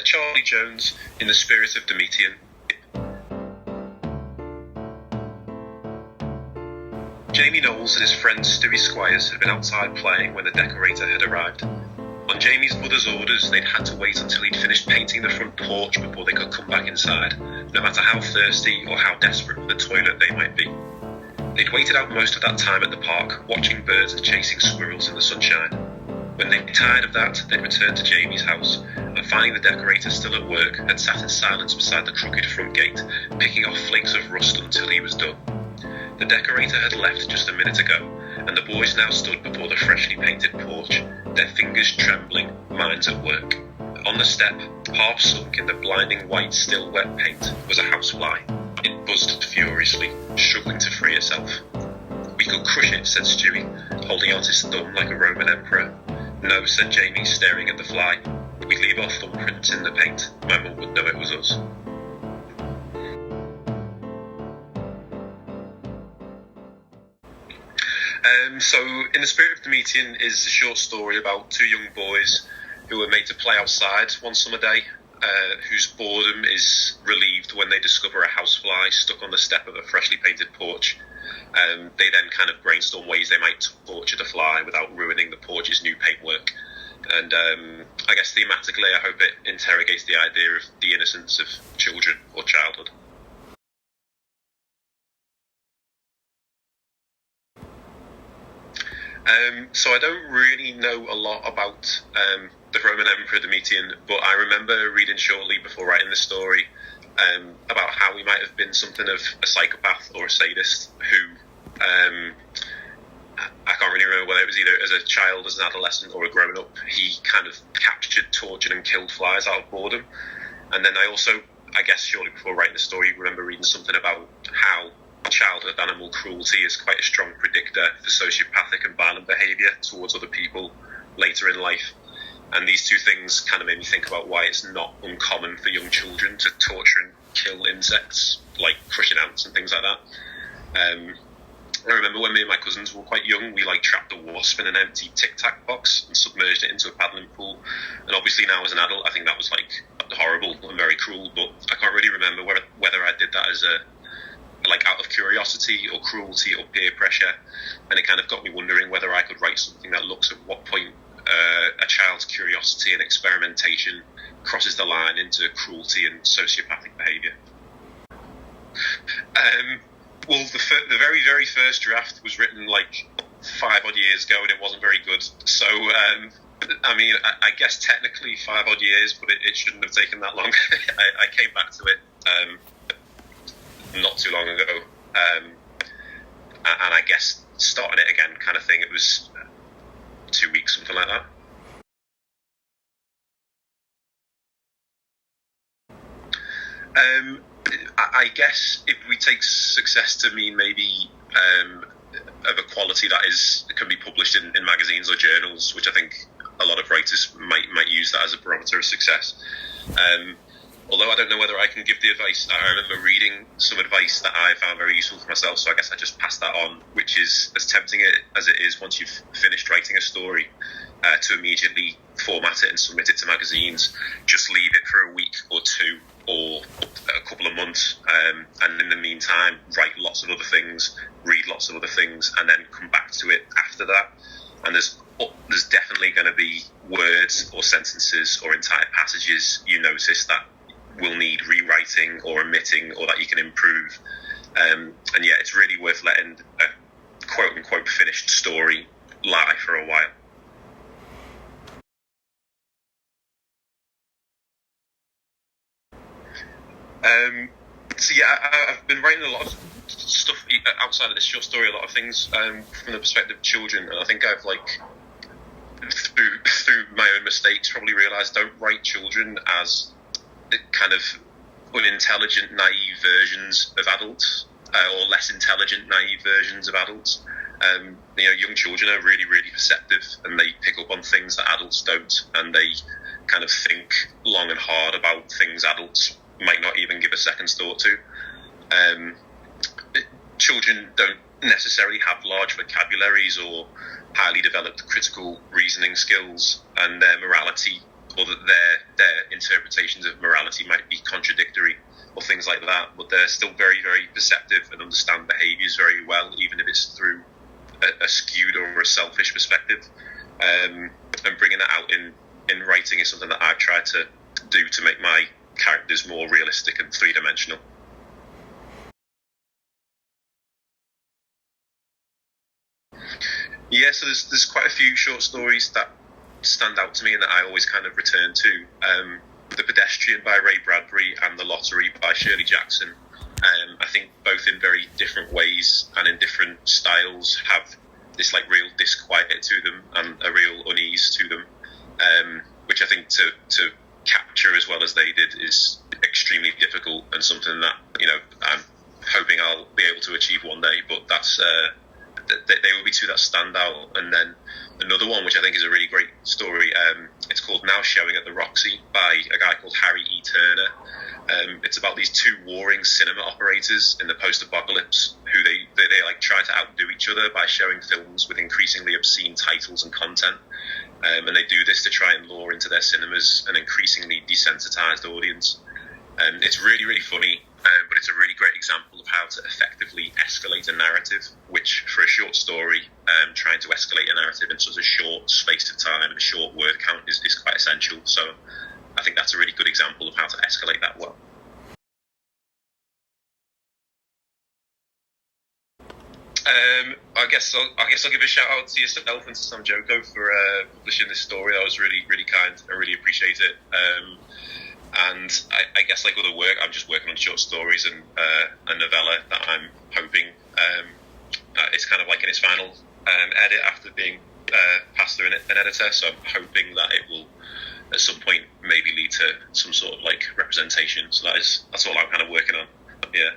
Charlie Jones in The Spirit of Domitian. Jamie Knowles and his friend Stewie Squires had been outside playing when the decorator had arrived. On Jamie's mother's orders, they'd had to wait until he'd finished painting the front porch before they could come back inside, no matter how thirsty or how desperate for the toilet they might be. They'd waited out most of that time at the park, watching birds and chasing squirrels in the sunshine. When they'd tired of that, they'd returned to Jamie's house, and finding the decorator still at work, had sat in silence beside the crooked front gate, picking off flakes of rust until he was done. The decorator had left just a minute ago, and the boys now stood before the freshly painted porch, their fingers trembling, minds at work. On the step, half sunk in the blinding white, still wet paint, was a housefly. It buzzed furiously, struggling to free itself. "We could crush it," said Stewie, holding out his thumb like a Roman emperor. "No," said Jamie, staring at the fly. "We'd leave our thumbprints in the paint. My mum would know it was us." So, In the Spirit of Domitian is a short story about two young boys who were made to play outside one summer day, whose boredom is relieved when they discover a housefly stuck on the step of a freshly painted porch. They then kind of brainstorm ways they might torture the fly without ruining the porch's new paintwork. And I guess thematically, I hope it interrogates the idea of the innocence of children or childhood. So I don't really know a lot about the Roman Emperor Domitian, but I remember reading shortly before writing the story about how he might have been something of a psychopath or a sadist who, I can't really remember whether it was either as a child, as an adolescent, or a grown-up, he kind of captured, tortured and killed flies out of boredom. And then I also, I guess shortly before writing the story, remember reading something about how childhood animal cruelty is quite a strong predictor for sociopathic and violent behaviour towards other people later in life. And these two things kind of made me think about why it's not uncommon for young children to torture and kill insects, like crushing ants and things like that. I remember when me and my cousins were quite young, we trapped a wasp in an empty Tic Tac box and submerged it into a paddling pool. And obviously now as an adult, I think that was horrible and very cruel, but I can't really remember whether I did that as out of curiosity or cruelty or peer pressure. And it kind of got me wondering whether I could write something that looks at what point a child's curiosity and experimentation crosses the line into cruelty and sociopathic behaviour. Well, the very, very first draft was written 5 odd years ago, and it wasn't very good. So, I guess technically 5 odd years, but it shouldn't have taken that long. I came back to it not too long ago, and I guess starting it again kind of thing. It was 2 weeks, something like that. I guess if we take success to mean maybe of a quality that can be published in magazines or journals, which I think a lot of writers might use that as a barometer of success. Although I don't know whether I can give the advice. I remember reading some advice that I found very useful for myself, so I guess I just passed that on, which is, as tempting as it is once you've finished writing a story, to immediately format it and submit it to magazines, just leave it for a week or two or a couple of months, and in the meantime write lots of other things, read lots of other things, and then come back to it after that. And there's definitely going to be words or sentences or entire passages you notice that will need rewriting or omitting, or that you can improve. And yeah, it's really worth letting a quote-unquote finished story lie for a while. So yeah, I've been writing a lot of stuff outside of this short story, a lot of things from the perspective of children, and I think I've through my own mistakes probably realised don't write children as kind of unintelligent, naive versions of adults, or less intelligent, naive versions of adults. Young children are really, really perceptive, and they pick up on things that adults don't, and they kind of think long and hard about things adults might not even give a second thought to. Children don't necessarily have large vocabularies or highly developed critical reasoning skills, and their morality or that their interpretations of morality might be contradictory or things like that, but they're still very, very perceptive and understand behaviours very well, even if it's through a skewed or a selfish perspective. And bringing that out in writing is something that I've tried to do to make my characters more realistic and three-dimensional. Yeah, so there's quite a few short stories that stand out to me and that I always kind of return to. The Pedestrian by Ray Bradbury and The Lottery by Shirley Jackson, I think both in very different ways and in different styles have this like real disquiet to them and a real unease to them, which I think to capture as well as they did is extremely difficult and something that, you know, I'm hoping I'll be able to achieve one day, but that's they will be two that stand out. And then another one, which I think is a really great story, it's called Now Showing at the Roxy by a guy called Harry E. Turner. It's about these two warring cinema operators in the post-apocalypse who they like try to outdo each other by showing films with increasingly obscene titles and content. And they do this to try and lure into their cinemas an increasingly desensitized audience. It's really, really funny, but it's a really great example of how to effectively escalate a narrative, which for a short story, trying to escalate a narrative in such a short space of time and a short word count is quite essential. So I think that's a really good example of how to escalate that well. I guess I'll give a shout out to yourself and to Samjoko for publishing this story. That was really, really kind. I really appreciate it. And I guess like other work, I'm just working on short stories and a novella that I'm hoping it's kind of like in its final edit after being passed through an editor. So I'm hoping that it will at some point maybe lead to some sort of like representation. So that's all I'm kind of working on. Yeah.